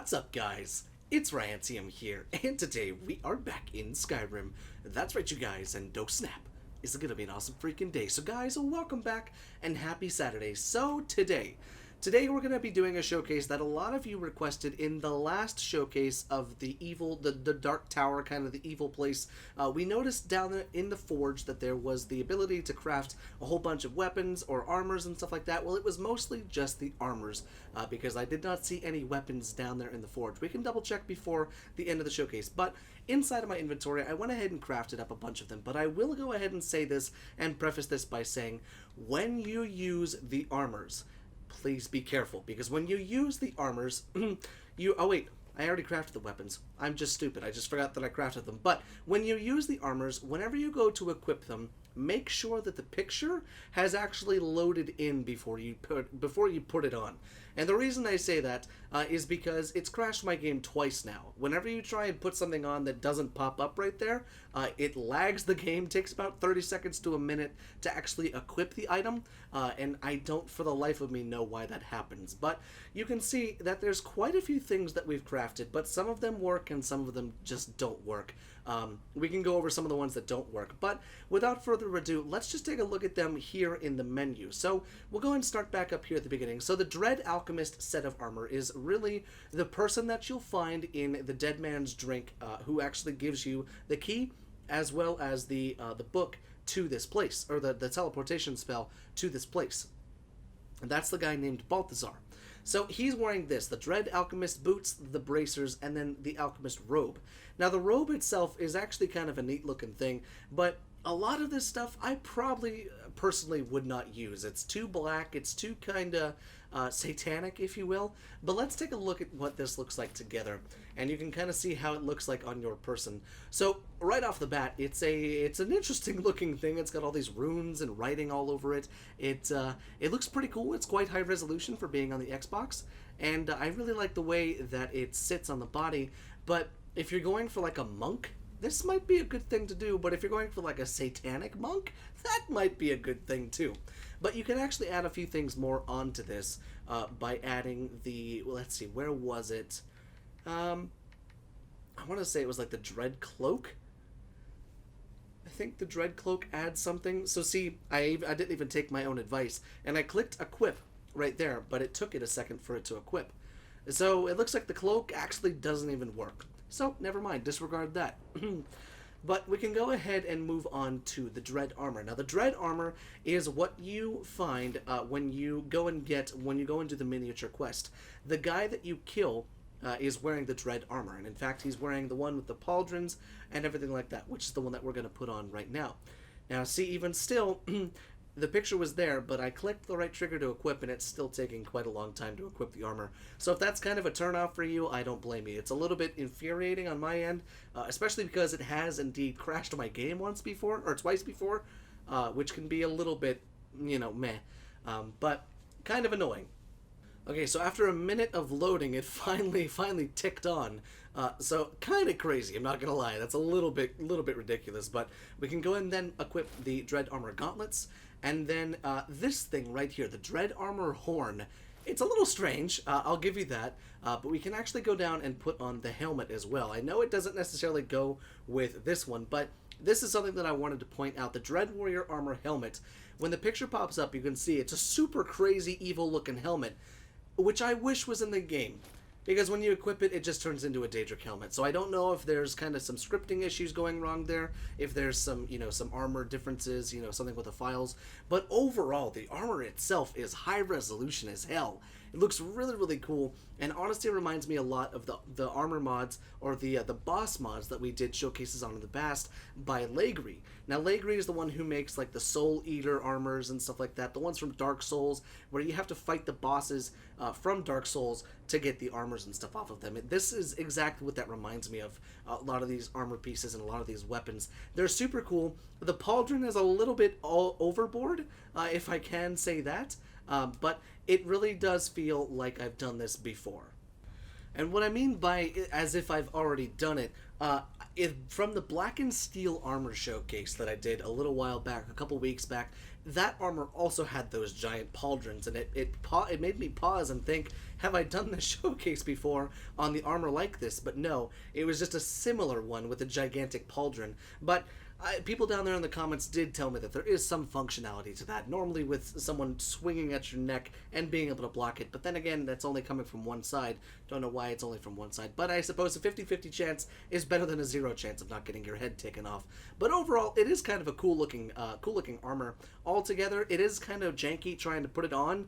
What's up, guys? It's Rantium here, and today we are back in Skyrim. That's right, you guys, and oh snap, it's gonna be an awesome freaking day. So guys, welcome back, and happy Saturday. So Today we're going to be doing a showcase that a lot of you requested in the last showcase of the Dark Tower, kind of the evil place. We noticed down there in the forge that there was the ability to craft a whole bunch of weapons or armors and stuff like that. Well, it was mostly just the armors, because I did not see any weapons down there in the forge. We can double check before the end of the showcase, but inside of my inventory, I went ahead and crafted up a bunch of them. But I will go ahead and say this and preface this by saying, when you use the armors, please be careful, because when you use the armors, oh wait, I already crafted the weapons. I'm just stupid. I just forgot that I crafted them. But when you use the armors, whenever you go to equip them, make sure that the picture has actually loaded in before you put it on. And the reason I say that is because it's crashed my game twice now. Whenever you try and put something on that doesn't pop up right there, it lags the game, takes about 30 seconds to a minute to actually equip the item, and I don't for the life of me know why that happens. But you can see that there's quite a few things that we've crafted, but some of them work and some of them just don't work. We can go over some of the ones that don't work, but without further ado, let's just take a look at them here in the menu. So we'll go and start back up here at the beginning. So the Dread Alchemist set of armor is really the person that you'll find in the Dead Man's Drink, who actually gives you the key as well as the book to this place, or the teleportation spell to this place. And that's the guy named Balthazar. So he's wearing this, the Dread Alchemist boots, the bracers, and then the Alchemist robe. Now the robe itself is actually kind of a neat looking thing, but a lot of this stuff I probably personally would not use. It's too black, it's too kind of satanic, if you will. But let's take a look at what this looks like together, and you can kind of see how it looks like on your person. So right off the bat, it's an interesting looking thing. It's got all these runes and writing all over it. It looks pretty cool. It's quite high resolution for being on the Xbox, and I really like the way that it sits on the body. But if you're going for like a monk, this might be a good thing to do, but if you're going for like a satanic monk, that might be a good thing too. But you can actually add a few things more onto this by adding the, well, let's see, where was it? I want to say it was like the Dread Cloak. I think the Dread Cloak adds something. So see, I didn't even take my own advice, and I clicked equip right there, but it took it a second for it to equip. So it looks like the cloak actually doesn't even work. So never mind, disregard that. But we can go ahead and move on to the Dread Armor. Now the Dread Armor is what you find when you go and do the miniature quest. The guy that you kill is wearing the Dread Armor, and in fact he's wearing the one with the pauldrons and everything like that, which is the one that we're going to put on right now. Now see, even still, the picture was there, but I clicked the right trigger to equip, and it's still taking quite a long time to equip the armor. So if that's kind of a turnoff for you, I don't blame you. It's a little bit infuriating on my end, especially because it has indeed crashed my game twice before, which can be a little bit, meh, but kind of annoying. Okay, so after a minute of loading, it finally ticked on. So kind of crazy, I'm not gonna lie. That's a little bit ridiculous, but we can go and then equip the Dread Armor gauntlets, and then this thing right here, the Dread Armor horn. It's a little strange, I'll give you that, but we can actually go down and put on the helmet as well. I know it doesn't necessarily go with this one, but this is something that I wanted to point out. The Dread Warrior Armor helmet, when the picture pops up, you can see it's a super crazy evil looking helmet, which I wish was in the game, because when you equip it, it just turns into a Daedric helmet. So I don't know if there's kind of some scripting issues going wrong there, if there's some, some armor differences, something with the files. But overall, the armor itself is high resolution as hell. It looks really cool, and honestly, it reminds me a lot of the armor mods, or the boss mods that we did showcases on in the past by Legri. Now, Legri is the one who makes like the Soul Eater armors and stuff like that, the ones from Dark Souls, where you have to fight the bosses from Dark Souls to get the armors and stuff off of them. This is exactly what that reminds me of. A lot of these armor pieces and a lot of these weapons, they're super cool. The pauldron is a little bit all overboard, if I can say that. But it really does feel like I've done this before. And what I mean by as if I've already done it, Uh, from the Black and Steel armor showcase that I did a little while back, a couple weeks back, that armor also had those giant pauldrons, and it made me pause and think, have I done this showcase before on the armor like this? But no, it was just a similar one with a gigantic pauldron. But people down there in the comments did tell me that there is some functionality to that, normally with someone swinging at your neck and being able to block it. But then again, that's only coming from one side. Don't know why it's only from one side. But I suppose a 50-50 chance is better than a 0 chance of not getting your head taken off. But overall, it is kind of a cool looking armor. Altogether, it is kind of janky trying to put it on,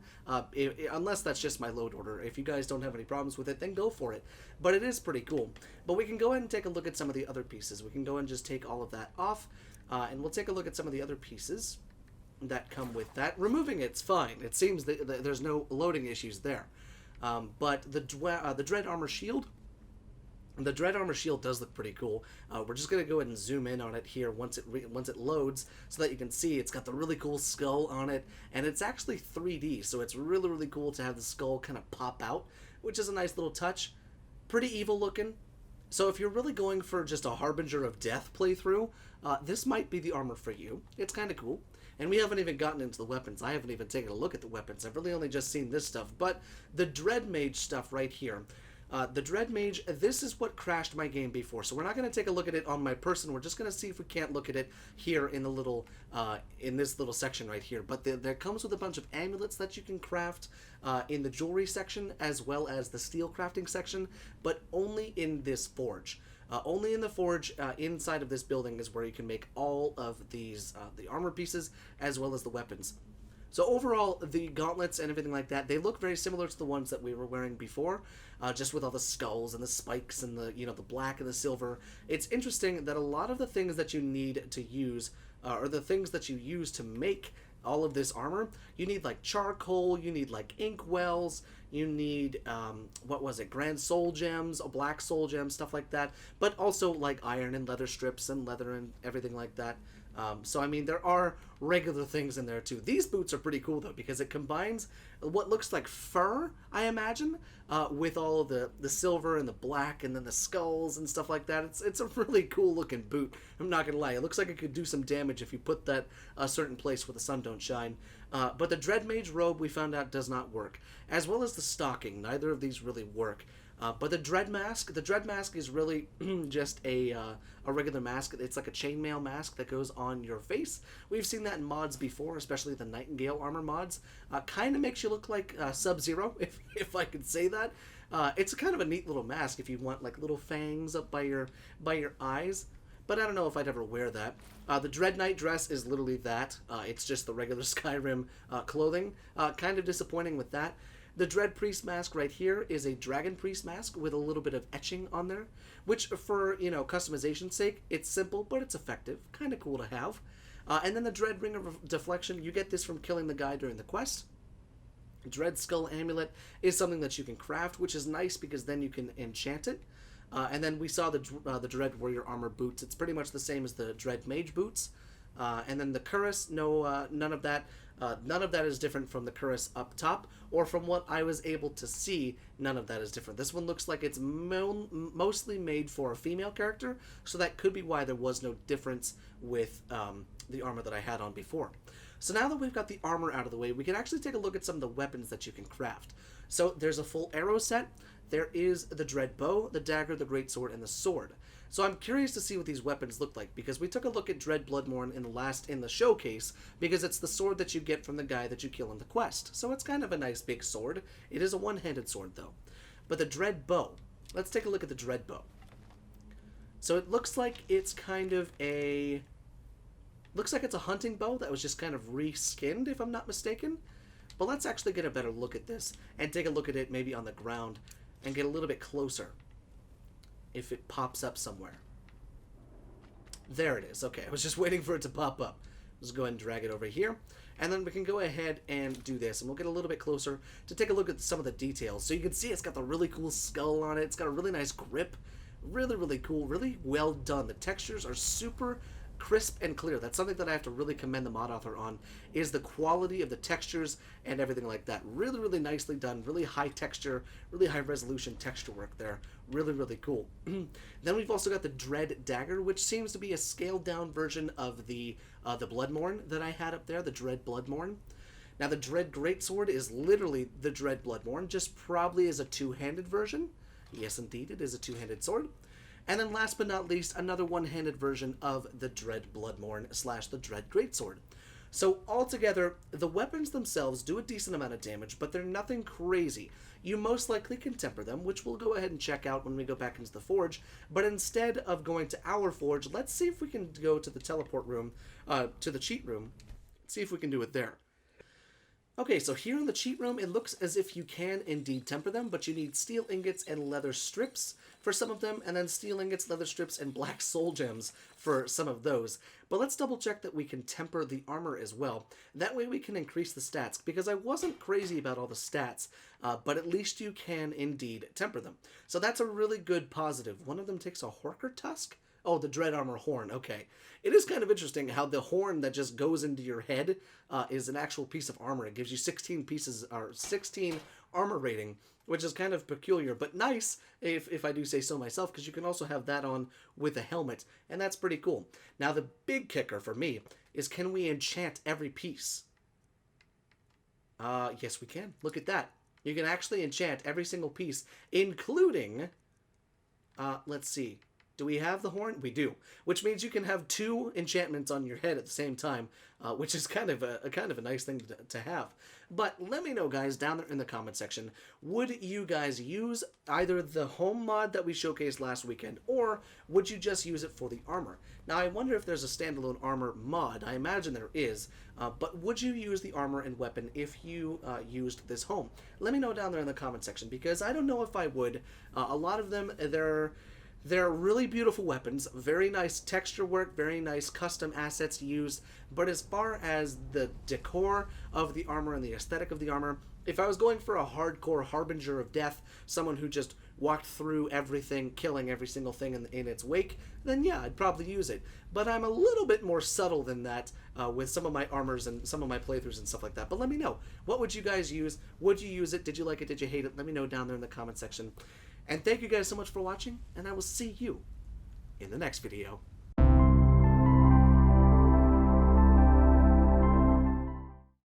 unless that's just my load order. If you guys don't have any problems with it, then go for it. But it is pretty cool. But we can go ahead and take a look at some of the other pieces. We can go and just take all of that off, and we'll take a look at some of the other pieces that come with that. Removing it's fine. It seems that there's no loading issues there. But the Dread Armor Shield, the Dread Armor Shield does look pretty cool. We're just going to go ahead and zoom in on it here once it loads, so that you can see it's got the really cool skull on it, and it's actually 3D, so it's really, really cool to have the skull kind of pop out, which is a nice little touch. Pretty evil looking. So if you're really going for just a Harbinger of Death playthrough, this might be the armor for you. It's kind of cool. And we haven't even gotten into the weapons. I haven't even taken a look at the weapons. I've really only just seen this stuff. But the Dread Mage stuff right here. The Dread Mage, this is what crashed my game before. So we're not going to take a look at it on my person. We're just going to see if we can't look at it here in the little, in this little section right here. But there comes with a bunch of amulets that you can craft in the jewelry section, as well as the steel crafting section, but only in this forge. Only in the forge inside of this building is where you can make all of these, the armor pieces, as well as the weapons. So overall, the gauntlets and everything like that, they look very similar to the ones that we were wearing before, just with all the skulls and the spikes and the, the black and the silver. It's interesting that a lot of the things that you need to use, or the things that you use to make all of this armor, you need like charcoal, you need like ink wells, you need, grand soul gems, black soul gems, stuff like that, but also like iron and leather strips and leather and everything like that. So I mean, there are regular things in there too. These boots are pretty cool though, because it combines what looks like fur, I imagine, with all of the silver and the black and then the skulls and stuff like that. It's a really cool looking boot. I'm not gonna lie, it looks like it could do some damage if you put that a certain place where the sun don't shine. But the Dread Mage robe, we found out, does not work, as well as the stocking. Neither of these really work. But the Dread Mask is really just a regular mask. It's like a chainmail mask that goes on your face. We've seen that in mods before, especially the Nightingale armor mods. Kind of makes you look like Sub-Zero, if I could say that. It's kind of a neat little mask if you want like little fangs up by your eyes. But I don't know if I'd ever wear that. The Dread Knight dress is literally that. It's just the regular Skyrim clothing. Kind of disappointing with that. The Dread Priest mask right here is a Dragon Priest mask with a little bit of etching on there, which for, customization's sake, it's simple, but it's effective. Kind of cool to have. And then the Dread Ring of Deflection, you get this from killing the guy during the quest. Dread Skull Amulet is something that you can craft, which is nice because then you can enchant it. And then we saw the Dread Warrior Armor boots. It's pretty much the same as the Dread Mage boots. And then the Cuirass, none of that. None of that is different from the Cuirass up top, or from what I was able to see, none of that is different. This one looks like it's mostly made for a female character, so that could be why there was no difference with the armor that I had on before. So now that we've got the armor out of the way, we can actually take a look at some of the weapons that you can craft. So there's a full arrow set. There is the Dread Bow, the Dagger, the Greatsword, and the Sword. So I'm curious to see what these weapons look like, because we took a look at Dread Bloodmorn in the showcase, because it's the sword that you get from the guy that you kill in the quest. So it's kind of a nice big sword. It is a one-handed sword though. But the Dread Bow, let's take a look at the Dread Bow. So it looks like it's kind of looks like it's a hunting bow that was just kind of reskinned, if I'm not mistaken. But let's actually get a better look at this and take a look at it maybe on the ground and get a little bit closer. If it pops up somewhere. There it is. Okay, I was just waiting for it to pop up. Let's go ahead and drag it over here. And then we can go ahead and do this. And we'll get a little bit closer to take a look at some of the details. So you can see it's got the really cool skull on it. It's got a really nice grip. Really, really cool. Really well done. The textures are super crisp and clear. That's something that I have to really commend the mod author on, is the quality of the textures and everything like that. Really, really nicely done. Really high texture, really high resolution texture work there. Really, really cool. Then we've also got the Dread Dagger, which seems to be a scaled down version of the Bloodmorn that I had up there, the Dread Bloodmorn. Now the Dread Greatsword is literally the Dread Bloodmorn, just probably as a two-handed version. Yes, indeed, it is a two-handed sword. And then last but not least, another one-handed version of the Dread Bloodmorn / the Dread Greatsword. So altogether, the weapons themselves do a decent amount of damage, but they're nothing crazy. You most likely can temper them, which we'll go ahead and check out when we go back into the forge. But instead of going to our forge, let's see if we can go to the teleport room, to the cheat room, see if we can do it there. Okay, so here in the cheat room, it looks as if you can indeed temper them, but you need steel ingots and leather strips for some of them, and then steel ingots, leather strips, and black soul gems for some of those. But let's double check that we can temper the armor as well. That way we can increase the stats, because I wasn't crazy about all the stats, but at least you can indeed temper them. So that's a really good positive. One of them takes a Horker Tusk? Oh, the Dread Armor Horn, okay. It is kind of interesting how the horn that just goes into your head is an actual piece of armor. It gives you 16 pieces, or 16 armor rating, which is kind of peculiar, but nice, if I do say so myself, because you can also have that on with a helmet, and that's pretty cool. Now, the big kicker for me is, can we enchant every piece? Yes, we can. Look at that. You can actually enchant every single piece, including, let's see. Do we have the horn? We do, which means you can have 2 enchantments on your head at the same time, which is kind of a nice thing to have. But let me know, guys, down there in the comment section, would you guys use either the home mod that we showcased last weekend, or would you just use it for the armor? Now, I wonder if there's a standalone armor mod. I imagine there is, but would you use the armor and weapon if you used this home? Let me know down there in the comment section, because I don't know if I would. A lot of them, they're really beautiful weapons, very nice texture work, very nice custom assets used, but as far as the decor of the armor and the aesthetic of the armor, if I was going for a hardcore harbinger of death, someone who just walked through everything, killing every single thing in its wake, then yeah, I'd probably use it. But I'm a little bit more subtle than that with some of my armors and some of my playthroughs and stuff like that. But let me know, what would you guys use? Would you use it? Did you like it? Did you hate it? Let me know down there in the comment section. And thank you guys so much for watching, and I will see you in the next video.